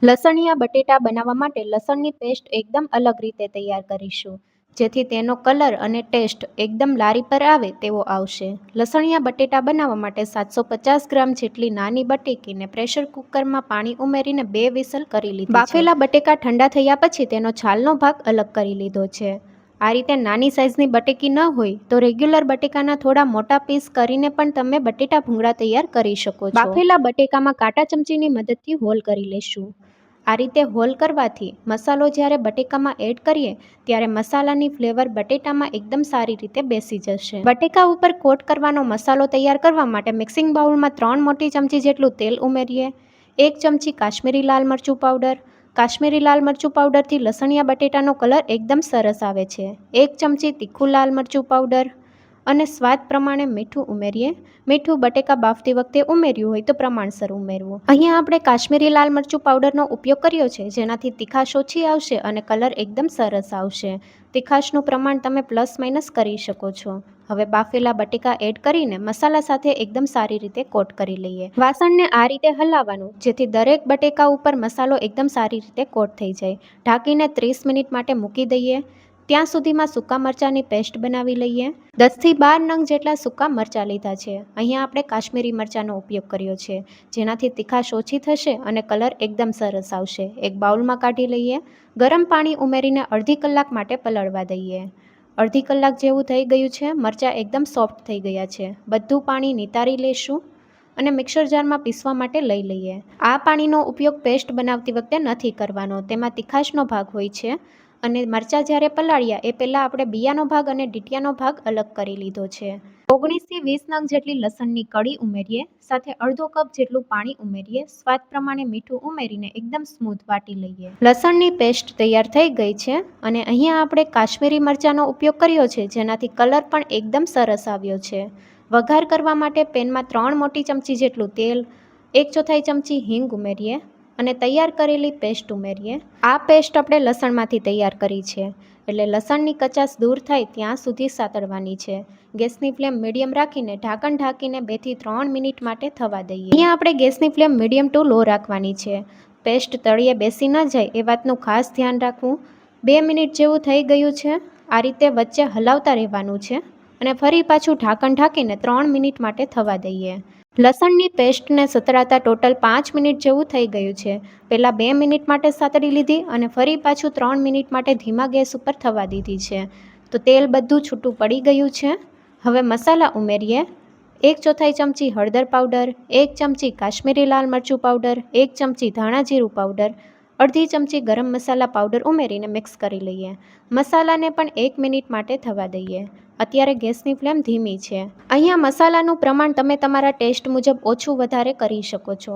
લસણિયા બટેટા બનાવવા માટે લસણની પેસ્ટ એકદમ અલગ રીતે તૈયાર કરીશું, જેથી તેનો કલર અને ટેસ્ટ એકદમ લારી પર આવે તેવો આવશે. લસણિયા બટેટા બનાવવા માટે 750 ગ્રામ જેટલી નાની બટેકીને પ્રેશર કુકરમાં પાણી ઉમેરીને 2 વિસલ કરી લીધી. બાફેલા બટેકા ઠંડા થયા પછી તેનો છાલનો ભાગ અલગ કરી લીધો છે. આ રીતે નાની સાઇઝની બટેકી ન હોય તો રેગ્યુલર બટેકાના થોડા મોટા પીસ કરીને પણ તમે બટેટા ભૂંગળા તૈયાર કરી શકો છો. બાફેલા બટેકામાં કાંટા ચમચીની મદદથી હોલ કરી લેશું. આ રીતે હોલ કરવાથી મસાલો જ્યારે બટેકામાં એડ કરીએ ત્યારે મસાલાની ફ્લેવર બટેટામાં એકદમ સારી રીતે બેસી જશે. બટેકા ઉપર કોટ કરવાનો મસાલો તૈયાર કરવા માટે મિક્સિંગ બાઉલમાં 3 મોટી ચમચી જેટલું તેલ ઉમેરીએ. 1 ચમચી કાશ્મીરી લાલ મરચું પાવડર. કાશ્મીરી લાલ મરચું પાવડરથી લસણિયા બટેટાનો કલર એકદમ સરસ આવે છે. 1 ચમચી તીખું લાલ મરચું પાવડર અને સ્વાદ પ્રમાણે મીઠું ઉમેરીએ. મીઠું બટેકા બાફતી વખતે ઉમેર્યું હોય તો પ્રમાણસર ઉમેરવું. અહીંયા આપણે કાશ્મીરી લાલ મરચું પાવડરનો ઉપયોગ કર્યો છે, જેનાથી તીખાશ ઓછી આવશે અને કલર એકદમ સરસ આવશે. તીખાશનું પ્રમાણ તમે પ્લસ માઇનસ કરી શકો છો. હવે બાફેલા બટેકા એડ કરીને મસાલા સાથે એકદમ સારી રીતે કોટ કરી લઈએ. વાસણને આ રીતે હલાવવાનું જેથી દરેક બટેકા ઉપર મસાલો એકદમ સારી રીતે કોટ થઈ જાય. ઢાંકીને 30 મિનિટ માટે મૂકી દઈએ. ત્યાં સુધીમાં સૂકા મરચાંની પેસ્ટ બનાવી લઈએ. 10 થી 12 નંગ જેટલા સૂકા મરચાં લીધા છે. અહીંયા આપણે કાશ્મીરી મરચાંનો ઉપયોગ કર્યો છે, જેનાથી તીખાશ ઓછી થશે અને કલર એકદમ સરસ આવશે. એક બાઉલમાં કાઢી લઈએ. ગરમ પાણી ઉમેરીને અડધી કલાક માટે પલળવા દઈએ. અડધી કલાક જેવું થઈ ગયું છે. મરચાં એકદમ સોફ્ટ થઈ ગયા છે. બધું પાણી નિતારી લેશું અને મિક્સર જારમાં પીસવા માટે લઈ લઈએ. આ પાણીનો ઉપયોગ પેસ્ટ બનાવતી વખતે નથી કરવાનો, તેમાં તીખાશનો ભાગ હોય છે અને મરચાં જ્યારે પલાળ્યા એ પહેલાં આપણે બિયાનો ભાગ અને ડીટિયાનો ભાગ અલગ કરી લીધો છે. 19 થી 20 નંગ જેટલી લસણની કળી ઉમેરીએ. સાથે અડધો કપ જેટલું પાણી ઉમેરીએ. સ્વાદ પ્રમાણે મીઠું ઉમેરીને એકદમ સ્મૂથ વાટી લઈએ. લસણની પેસ્ટ તૈયાર થઈ ગઈ છે અને અહીંયા આપણે કાશ્મીરી મરચાંનો ઉપયોગ કર્યો છે, જેનાથી કલર પણ એકદમ સરસ આવ્યો છે. વઘાર કરવા માટે પેનમાં 3 મોટી ચમચી જેટલું તેલ, 1/4 ચમચી હિંગ ઉમેરીએ અને તૈયાર કરેલી પેસ્ટ ઉમેરીએ. આ પેસ્ટ આપણે લસણમાંથી તૈયાર કરી છે, એટલે લસણની કચાશ દૂર થાય ત્યાં સુધી સાતળવાની છે. ગેસની ફ્લેમ મીડિયમ રાખીને ઢાંકણ ઢાંકીને 2 થી 3 મિનિટ માટે થવા દઈએ. અહીંયા આપણે ગેસની ફ્લેમ મીડિયમ ટુ લો રાખવાની છે. પેસ્ટ તળિયે બેસી ન જાય એ વાતનું ખાસ ધ્યાન રાખવું. 2 મિનિટ જેવું થઈ ગયું છે. આ રીતે વચ્ચે હલાવતા રહેવાનું છે અને ફરી પાછું ઢાંકણ ઢાંકીને 3 મિનિટ માટે થવા દઈએ. લસણની પેસ્ટને સતળાતા ટોટલ 5 મિનિટ જેવું થઈ ગયું છે. પહેલાં 2 મિનિટ માટે સાતળી લીધી અને ફરી પાછું 3 મિનિટ માટે ધીમા ગેસ ઉપર થવા દીધી છે. તો તેલ બધું છૂટું પડી ગયું છે. હવે મસાલા ઉમેરીએ. 1/4 ચમચી હળદર પાવડર, 1 ચમચી કાશ્મીરી લાલ મરચું પાવડર, 1 ચમચી ધાણા જીરું પાવડર, અડધી ચમચી ગરમ મસાલા પાવડર ઉમેરીને મિક્સ કરી લઈએ. મસાલાને પણ 1 મિનિટ માટે થવા દઈએ. અત્યારે ગેસની ફ્લેમ ધીમી છે. અહીંયા મસાલાનું પ્રમાણ તમે તમારા ટેસ્ટ મુજબ ઓછું વધારે કરી શકો છો.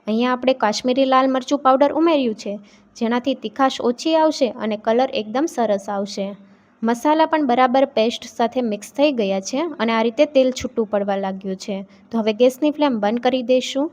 અહીંયા આપણે કાશ્મીરી લાલ મરચું પાવડર ઉમેર્યું છે, જેનાથી તીખાશ ઓછી આવશે અને કલર એકદમ સરસ આવશે. મસાલા પણ બરાબર પેસ્ટ સાથે મિક્સ થઈ ગયા છે અને આ રીતે તેલ છૂટું પડવા લાગ્યું છે. તો હવે ગેસની ફ્લેમ બંધ કરી દઈશું.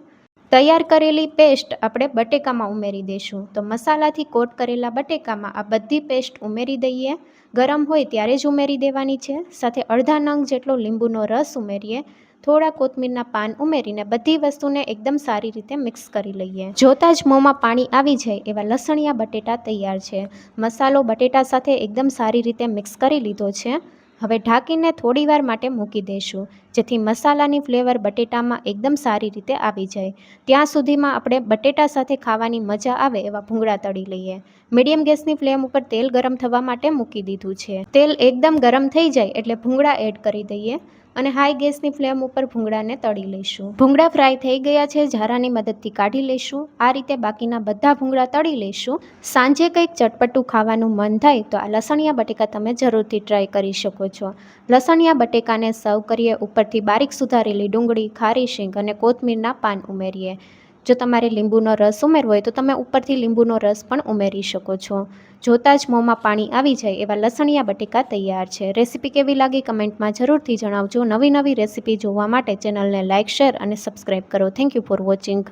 તૈયાર કરેલી પેસ્ટ આપણે બટેકામાં ઉમેરી દઈશું. તો મસાલાથી કોટ કરેલા બટેકામાં આ બધી પેસ્ટ ઉમેરી દઈએ. ગરમ હોય ત્યારે જ ઉમેરી દેવાની છે. સાથે અડધા નંગ જેટલો લીંબુનો રસ ઉમેરીએ. થોડા કોથમીરના પાન ઉમેરીને બધી વસ્તુને એકદમ સારી રીતે મિક્સ કરી લઈએ. જોતાં જ મોંમાં પાણી આવી જાય એવા લસણિયા બટેટા તૈયાર છે. મસાલો બટેટા સાથે એકદમ સારી રીતે મિક્સ કરી લીધો છે. હવે ઢાંકીને થોડી વાર માટે મૂકી દઈશું, જેથી મસાલાની ફ્લેવર બટેટામાં એકદમ સારી રીતે આવી જાય. ત્યાં સુધીમાં આપણે બટેટા સાથે ખાવાની મજા આવે એવા ભૂંગળા તળી લઈએ. મીડિયમ ગેસની ફ્લેમ ઉપર તેલ ગરમ થવા માટે મૂકી દીધું છે. તેલ એકદમ ગરમ થઈ જાય એટલે ભૂંગળા એડ કરી દઈએ અને હાઈ ગેસની ફ્લેમ ઉપર ભૂંગળાને તળી લઈશું. ભૂંગળા ફ્રાય થઈ ગયા છે. ઝારાની મદદથી કાઢી લઈશું. આ રીતે બાકીના બધા ભૂંગળા તળી લઈશું. સાંજે કંઈક ચટપટું ખાવાનું મન થાય તો આ લસણિયા બટેકા તમે જરૂરથી ટ્રાય કરી શકો છો. લસણિયા બટેકાને સર્વ કરીએ. ઉપરથી બારીક સુધારેલી ડુંગળી, ખારી શીંગ અને કોથમીરના પાન ઉમેરીએ. જો તમારે લીંબુનો રસ ઉમેરવો હોય તો તમે ઉપરથી લીંબુનો રસ પણ ઉમેરી શકો છો. જોતાં જ મોંમાં પાણી આવી જાય એવા લસણિયા બટેકા તૈયાર છે. રેસીપી કેવી લાગી કમેન્ટમાં જરૂરથી જણાવજો. નવી રેસીપી જોવા માટે ચેનલને લાઇક, શેર અને સબસ્ક્રાઈબ કરો. Thank you for watching.